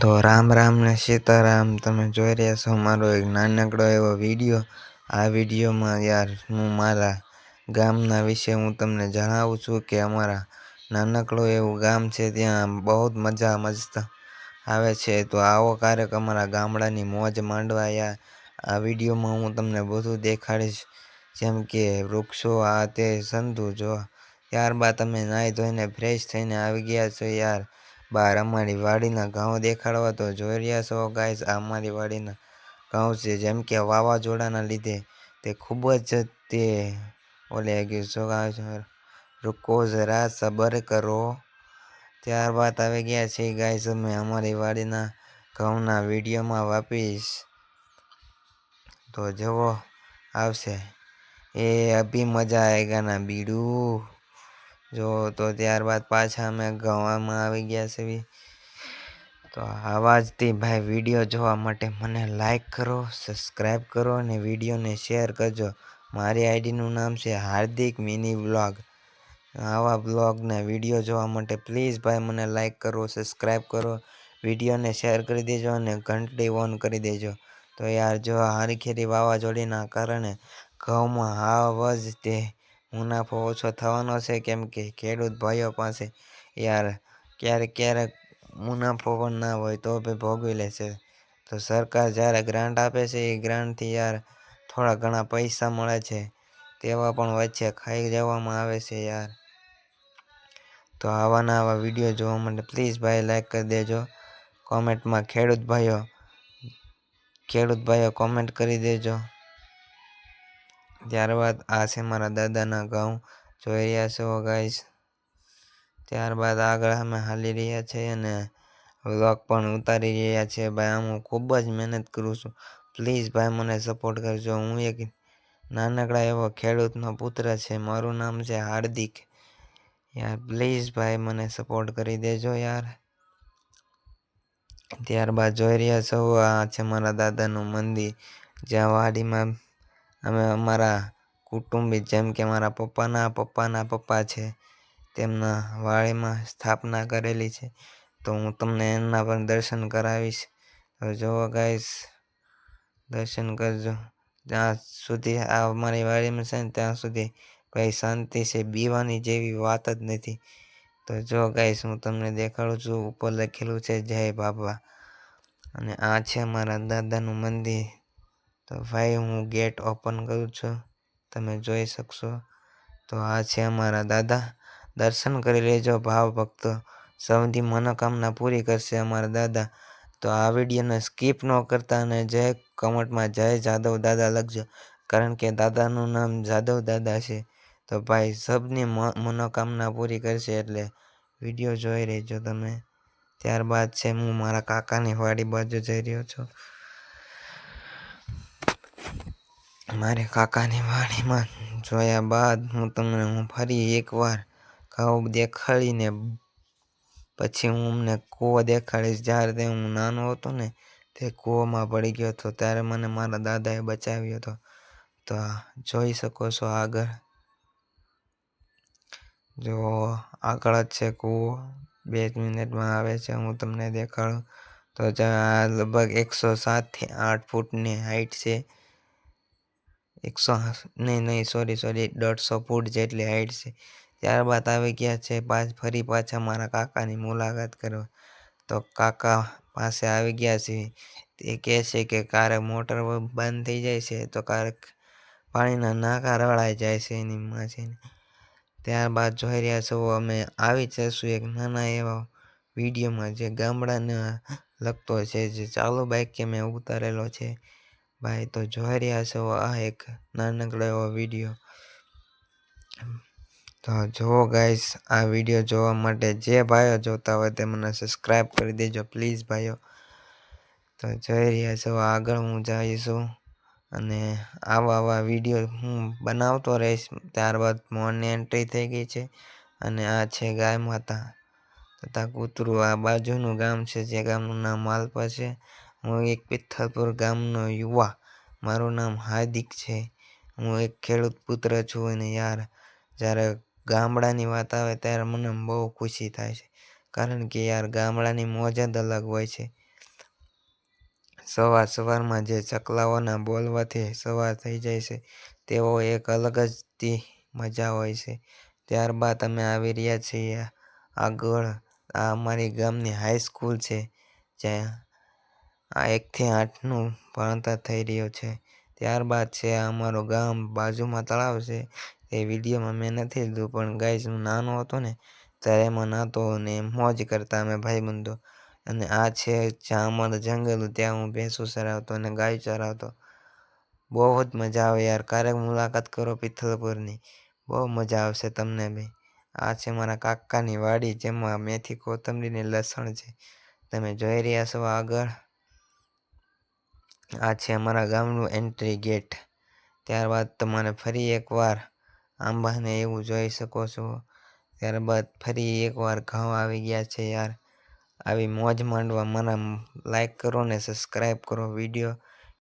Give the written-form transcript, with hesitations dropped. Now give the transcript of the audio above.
તો રામ રામ ને સીતારામ. તમે જોઈ રહ્યા છો મારો એક નાનકડો એવો વિડીયો. આ વિડીયોમાં યાર હું મારા ગામના વિશે હું તમને જણાવું છું કે અમારા નાનકડું એવું ગામ છે, ત્યાં બહુ મજા મસ્ત આવે છે. તો આવો ક્યારેક અમારા ગામડાની મોજ માંડવા. યાર આ વિડીયોમાં હું તમને બધું દેખાડીશ, જેમ કે વૃક્ષો આ તે સંતુ જો. ત્યારબાદ તમે નાહી ધોઈને ફ્રેશ થઈને આવી ગયા છો યાર બહાર અમારી વાડીના ઘઉં દેખાડવા. તો જોઈ રહ્યા છો ગાઈસ, આ અમારી વાડીના ઘઉં છે. જેમ કે વાવાઝોડાના લીધે તે ખૂબ જ તે ઓલે ગયું શું રૂકો જરા સબર કરો. ત્યારબાદ આવી ગયા છે ગાઈસ અમે અમારી વાડીના ઘઉંના વિડીયોમાં વાપીશ. તો જુઓ આવશે એ અભી મજા આયેગા ના બીડું જો. તો ત્યારબાદ પાછા અમે ગવામાં આવી ગયા છે. તો આવા જ તે ભાઈ વિડીયો જોવા માટે મને લાઈક કરો, સબસ્ક્રાઈબ કરો અને વિડીયોને શેર કરજો. મારી આઈડીનું નામ છે હાર્દિક મિની વ્લોગ. આવા બ્લોગના વિડીયો જોવા માટે પ્લીઝ ભાઈ મને લાઈક કરો, સબસ્ક્રાઈબ કરો, વિડીયોને શેર કરી દેજો અને ઘંટડી ઓન કરી દેજો. તો યાર જો હારીખેરી વાવાઝોડીના કારણે ઘઉંમાં હાવ જ તે મુનાફો ઓછો થવાનો છે, કેમ કે ખેડૂત ભાઈઓ પાસે યાર ક્યારેક મુનાફો પણ ના હોય તો બી ભોગવી લે છે. તો સરકાર જ્યારે ગ્રાન્ટ આપે છે એ ગ્રાન્ટથી યાર થોડા ઘણા પૈસા મળે છે, તેવા પણ વચ્ચે ખાઈ જવામાં આવે છે યાર. તો આવાના આવા વિડીયો જોવા માટે પ્લીઝ ભાઈ લાઈક કરી દેજો. કોમેન્ટમાં ખેડૂત ભાઈઓ કોમેન્ટ કરી દેજો. ત્યારબાદ આ છે મારા દાદાના ઘઉં જોઈ રહ્યા છો ગાઈસ. ત્યારબાદ આગળ અમે હાલી રહ્યા છીએ અને વ્લોગ પણ ઉતારી રહ્યા છીએ. ભાઈ હું ખૂબ જ મહેનત કરું છું. પ્લીઝ ભાઈ મને સપોર્ટ કરજો. હું એક નાનકડા એવો ખેડૂતનો પુત્ર છે, મારું નામ છે હાર્દિક. યાર પ્લીઝ ભાઈ મને સપોર્ટ કરી દેજો યાર. ત્યારબાદ જોઈ રહ્યા છો આ છે મારા દાદાનું મંદિર, જ્યાં વાડીમાં અમે અમારા કુટુંબી જેમ કે મારા પપ્પાના પપ્પા છે, તેમના વાડીમાં સ્થાપના કરેલી છે. તો હું તમને એમના પણ દર્શન કરાવીશ. તો જુઓ ગાઈસ, દર્શન કરજો. જ્યાં સુધી આ અમારી વાડીમાં છે ને ત્યાં સુધી ભાઈ શાંતિ છે, બીવાની જેવી વાત જ નથી. તો જો ગાઈસ હું તમને દેખાડું છું, ઉપર લખેલું છે જય બાબા અને આ છે મારા દાદાનું મંદિર. તો ભાઈ હું ગેટ ઓપન કરું છું, તમે જોઈ શકશો. તો આ છે અમારા દાદા, દર્શન કરી લેજો ભાવ ભક્તો. સૌની મનોકામના પૂરી કરશે અમારા દાદા. તો આ વિડીયોને સ્કીપ ન કરતા અને કમેન્ટમાં જય જાદવ દાદા લખજો, કારણ કે દાદાનું નામ જાદવ દાદા છે. તો ભાઈ સબની મનોકામના પૂરી કરશે, એટલે વિડીયો જોઈ રહેજો તમે. ત્યારબાદ છે હું મારા કાકાની વાડી બાજુ જઈ રહ્યો છું. મારે કાકાની વાડીમાં જોયા બાદ હું ફરી એકવાર ઘઉં દેખાડીને પછી હું અમને કૂવો દેખાડીશ. જ્યારે હું નાનો હતો ને તે કૂવામાં પડી ગયો હતો, ત્યારે મને મારા દાદાએ બચાવ્યો હતો. તો જોઈ શકો છો આગળ, જો આગળ જ છે કૂવો. 2 મિનિટમાં આવે છે, હું તમને દેખાડું. તો આ લગભગ 107 થી 8 ફૂટની હાઈટ છે. 150 ફૂટ જેટલી હાઈટ છે. ત્યારબાદ આવી ગયા છે ફરી પાછા મારા કાકાની મુલાકાત કરવા. તો કાકા પાસે આવી ગયા છે. તે કહે છે કે ક્યારેક મોટર બંધ થઈ જાય છે, તો ક્યારેક પાણીના નાકા રળાઈ જાય છે એની માં છે. ત્યારબાદ જોઈ રહ્યા છો અમે આવી જશું એક નાના એવા વિડીયોમાં, જે ગામડાને લગતો છે, જે ચાલુ બાઈક કે મેં ઉતારેલો છે ભાઈ. તો જોઈ રહ્યા છો આ એક નાનકડો એવો વિડીયો. તો જુઓ ગાઈસ, આ વિડીયો જોવા માટે જે ભાઈઓ જોતા હોય તે મને સબસ્ક્રાઈબ કરી દેજો પ્લીઝ ભાઈઓ. તો જોઈ રહ્યા છો આગળ હું જઈશું અને આવા વિડીયો હું બનાવતો રહીશ. ત્યારબાદ મોરની એન્ટ્રી થઈ ગઈ છે અને આ છે ગાય માતા તથા કૂતરું. આ બાજુનું ગામ છે, જે ગામનું નામ માલપા છે. હું એક પિથલપુર ગામનો યુવા, મારું નામ હાર્દિક છે. હું એક ખેડૂત પુત્ર છું અને યાર જ્યારે ગામડાની વાત આવે ત્યારે મને બહુ ખુશી થાય છે, કારણ કે યાર ગામડાની મોજ જ અલગ હોય છે. સવારમાં જે ચકલાઓના બોલવાથી સવાર થઈ જાય છે તેવો એક અલગ જ મજા હોય છે. ત્યારબાદ અમે આવી રહ્યા છીએ આગળ. આ અમારી ગામની હાઈસ્કૂલ છે જ્યાં આ 1 થી 8નું ભણતર થઈ રહ્યો છે. ત્યારબાદ છે અમારું ગામ, બાજુમાં તળાવ છે. એ વિડીયોમાં મેં નથી લીધું, પણ ગાઈઝ હું નાનો હતો ને ત્યારે એમાં નાતો અને મોજ કરતા અમે ભાઈબંધો. અને આ છે જ્યાં અમારું જંગલ, ત્યાં હું ભેંસો ચરાવતો અને ગાય ચરાવતો. બહુ જ મજા આવે યાર, ક્યારેક મુલાકાત કરો પિથલપુરની, બહુ મજા આવશે તમને બી. આ છે મારા કાકાની વાડી, જેમાં મેથી, કોથમરી ને લસણ છે, તમે જોઈ રહ્યા છો આગળ. આ છે અમારા ગામનું એન્ટ્રી ગેટ. ત્યારબાદ તમારે ફરી એકવાર આંબાને એવું જોઈ શકો છો. ત્યારબાદ ફરી એકવાર ઘઉં આવી ગયા છે યાર. આવી મોજ માંડવા મારા લાઈક કરો ને સબસ્ક્રાઈબ કરો વિડીયો.